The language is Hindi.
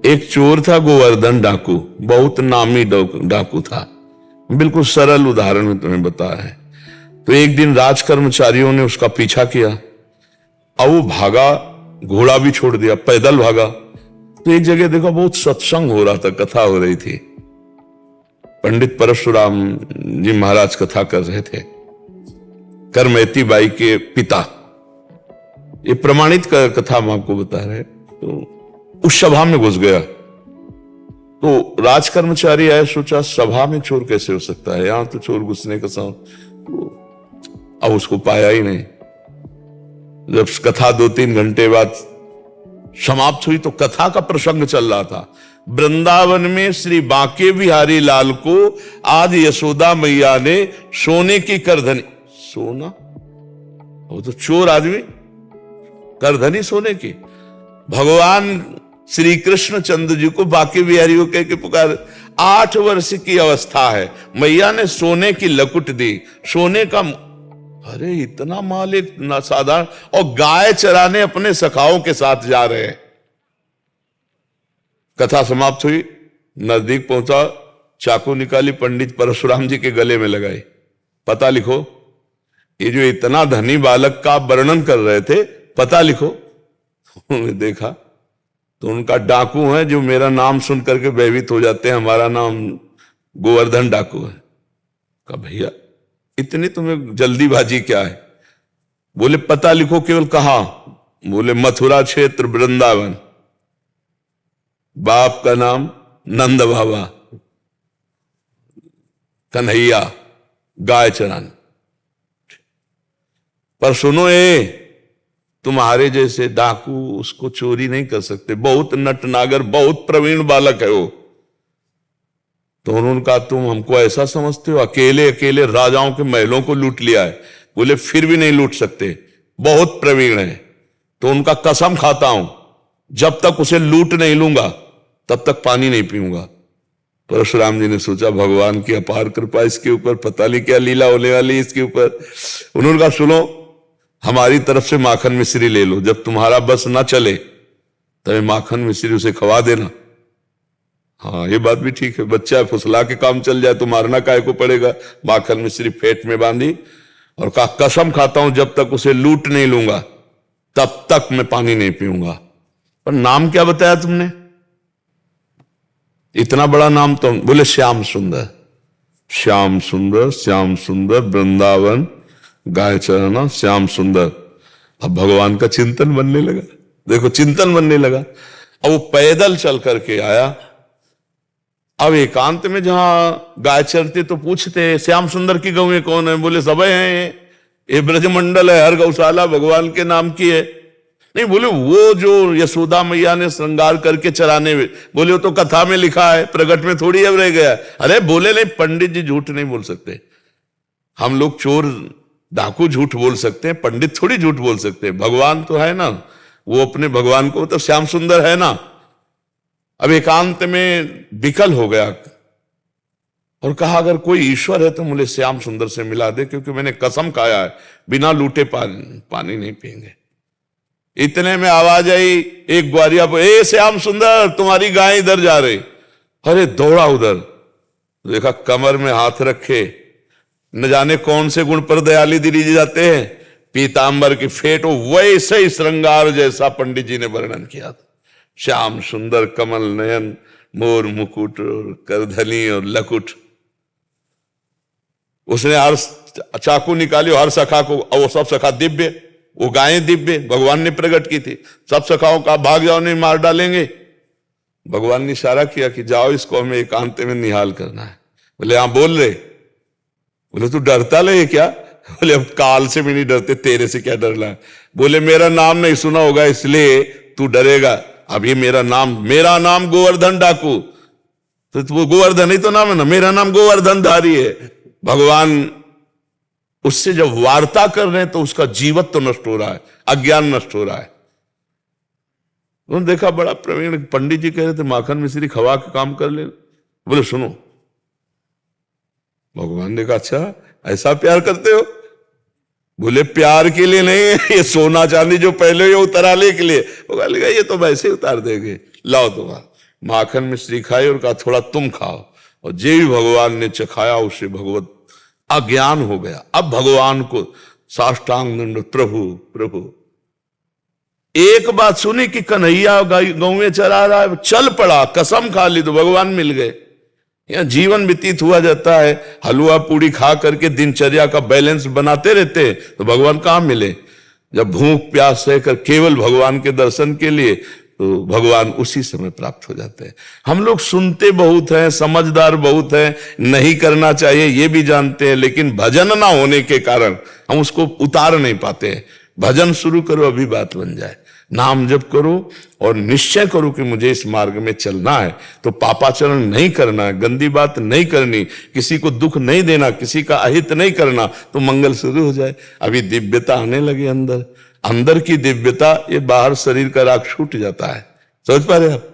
एक चोर था गोवर्धन डाकू, बहुत नामी डाकू था। बिल्कुल सरल उदाहरण में तुम्हें बताया है। तो एक दिन राज कर्मचारियों ने उसका पीछा किया। अब वो भागा, घोड़ा भी छोड़ दिया, पैदल भागा। तो एक जगह देखा बहुत सत्संग हो रहा था, कथा हो रही थी। पंडित परशुराम जी महाराज कथा कर रहे थे, करमैती बाई के पिता। ये प्रमाणित कथा हम आपको बता रहे। तो उस सभा में घुस गया। तो राज कर्मचारी आए, सोचा सभा में चोर कैसे हो सकता है, यहां तो चोर घुसने का अब उसको पाया ही नहीं। जब कथा 2-3 घंटे बाद समाप्त हुई तो कथा का प्रसंग चल रहा था। वृंदावन में श्री बांके बिहारी लाल को आज यशोदा मैया ने सोने की करधनी, सोना, वो तो चोर आदमी, करधनी सोने की। भगवान श्री कृष्ण चंद्र जी को बांके बिहारी को कह के पुकार। 8 वर्ष की अवस्था है, मैया ने सोने की लकुट दी, सोने का। अरे इतना माल एक साधारण, और गाय चराने अपने सखाओं के साथ जा रहे हैं। कथा समाप्त हुई, नजदीक पहुंचा, चाकू निकाली, पंडित परशुराम जी के गले में लगाई। पता लिखो, ये जो इतना धनी बालक का वर्णन कर रहे थे, पता लिखो। उन्होंने देखा तो उनका डाकू है जो मेरा नाम सुन करके भयभीत हो जाते हैं, हमारा नाम गोवर्धन डाकू है। कहा भैया इतनी तुम्हें जल्दीबाजी क्या है? बोले पता लिखो। केवल कहा? बोले मथुरा क्षेत्र वृंदावन, बाप का नाम नंद बाबा, कन्हैया, गाय चराना। पर सुनो, तुम्हारे जैसे डाकू उसको चोरी नहीं कर सकते, बहुत नटनागर, बहुत प्रवीण बालक है वो। तो उन्होंने कहा तुम हमको ऐसा समझते हो, अकेले अकेले राजाओं के महलों को लूट लिया है। बोले फिर भी नहीं लूट सकते, बहुत प्रवीण है। तो उनका कसम खाता हूं, जब तक उसे लूट नहीं लूंगा तब तक पानी नहीं पीऊंगा। परशुराम जी ने सोचा भगवान की अपार कृपा इसके ऊपर, पता नहीं क्या लीला होने वाली इसके ऊपर। उन्होंने कहा सुनो, हमारी तरफ से माखन मिश्री ले लो, जब तुम्हारा बस ना चले तब माखन मिश्री उसे खवा देना। हाँ ये बात भी ठीक है, बच्चा फुसला के काम चल जाए तो मारना काहे को पड़ेगा। माखन मिश्री फेट में बांधी और कहा कसम खाता हूं जब तक उसे लूट नहीं लूंगा तब तक मैं पानी नहीं पीऊंगा। पर नाम क्या बताया तुमने? इतना बड़ा नाम तो। बोले श्याम सुंदर। श्याम सुंदर, श्याम सुंदर, वृंदावन, गाय चराना, श्याम सुंदर। अब भगवान का चिंतन बनने लगा। देखो चिंतन बनने लगा। अब वो पैदल चल करके आया। अब एकांत में जहां गाय चरते तो पूछते श्याम सुंदर की गौएं कौन है? बोले सब हैं, ये ब्रजमंडल है, हर गौशाला भगवान के नाम की है। नहीं, बोले वो जो यशोदा मैया ने श्रृंगार करके चराने में, बोले वो तो कथा में लिखा है, प्रगट में थोड़ी अब रह गया। अरे बोले नहीं, पंडित जी झूठ नहीं बोल सकते। हम लोग चोर डाकू झूठ बोल सकते हैं, पंडित थोड़ी झूठ बोल सकते हैं। भगवान तो है ना, वो अपने भगवान को तो श्याम सुंदर है ना। अब एकांत में विकल हो गया और कहा अगर कोई ईश्वर है तो मुझे श्याम सुंदर से मिला दे, क्योंकि मैंने कसम खाया है बिना लूटे पानी नहीं पिएंगे। इतने में आवाज आई एक ग्वारिया पर, ए श्याम सुंदर तुम्हारी गाय इधर जा रही। अरे दौड़ा उधर, देखा कमर में हाथ रखे, न जाने कौन से गुण पर दयाली दिए जाते हैं, पीतांबर की फेट, वैसे ही श्रृंगार जैसा पंडित जी ने वर्णन किया था। श्याम सुंदर, कमल नयन, मोर मुकुट और करधनी और लकुट। उसने हर चाकू निकाली, हर सखा को, वो सब सखा दिव्य, वो गायें दिव्य भगवान ने प्रकट की थी। सब सखाओं का भाग जाओ नहीं मार डालेंगे। भगवान ने इशारा किया कि जाओ इसको हमें एकांत में निहाल करना है। बोले हाँ बोल रहे। बोले तू डरता ले क्या? बोले अब काल से भी नहीं डरते, तेरे से क्या डरना है। बोले मेरा नाम नहीं सुना होगा इसलिए तू डरेगा। अब ये मेरा नाम गोवर्धन डाकू, तो वो गोवर्धन ही तो नाम है ना, मेरा नाम गोवर्धन धारी है। भगवान उससे जब वार्ता कर रहे हैं तो उसका जीवत्व तो नष्ट हो रहा है, अज्ञान नष्ट हो रहा है। उन्होंने देखा बड़ा प्रवीण पंडित जी कह रहे थे माखन मिश्री खवा के काम कर ले। बोले सुनो, भगवान ने कहा अच्छा ऐसा प्यार करते हो? बोले प्यार के लिए नहीं, ये सोना चांदी जो पहले ही उतराले के लिए। वो कहा ये तो वैसे उतार देंगे, लाओ तुम्हारा। माखन मिश्री खाई और कहा थोड़ा तुम खाओ, और जे भी भगवान ने चखाया उसे भगवत अज्ञान हो गया। अब भगवान को साष्टांग दंड, प्रभु प्रभु। एक बात सुनी कि कन्हैया गांव में चरा रहा है, चल पड़ा, कसम खा ली तो भगवान मिल गए। यहाँ जीवन व्यतीत हुआ जाता है, हलवा पूड़ी खा करके दिनचर्या का बैलेंस बनाते रहते तो भगवान कहाँ मिले। जब भूख प्यास सहकर केवल भगवान के दर्शन के लिए, तो भगवान उसी समय प्राप्त हो जाते हैं। हम लोग सुनते बहुत हैं, समझदार बहुत हैं, नहीं करना चाहिए ये भी जानते हैं, लेकिन भजन ना होने के कारण हम उसको उतार नहीं पाते हैं। भजन शुरू करो, अभी बात बन जाए। नाम जप करो और निश्चय करो कि मुझे इस मार्ग में चलना है, तो पापाचरण नहीं करना है, गंदी बात नहीं करनी, किसी को दुख नहीं देना, किसी का अहित नहीं करना, तो मंगल शुरू हो जाए। अभी दिव्यता आने लगी अंदर, अंदर की दिव्यता, ये बाहर शरीर का राग छूट जाता है। समझ पा रहे आप?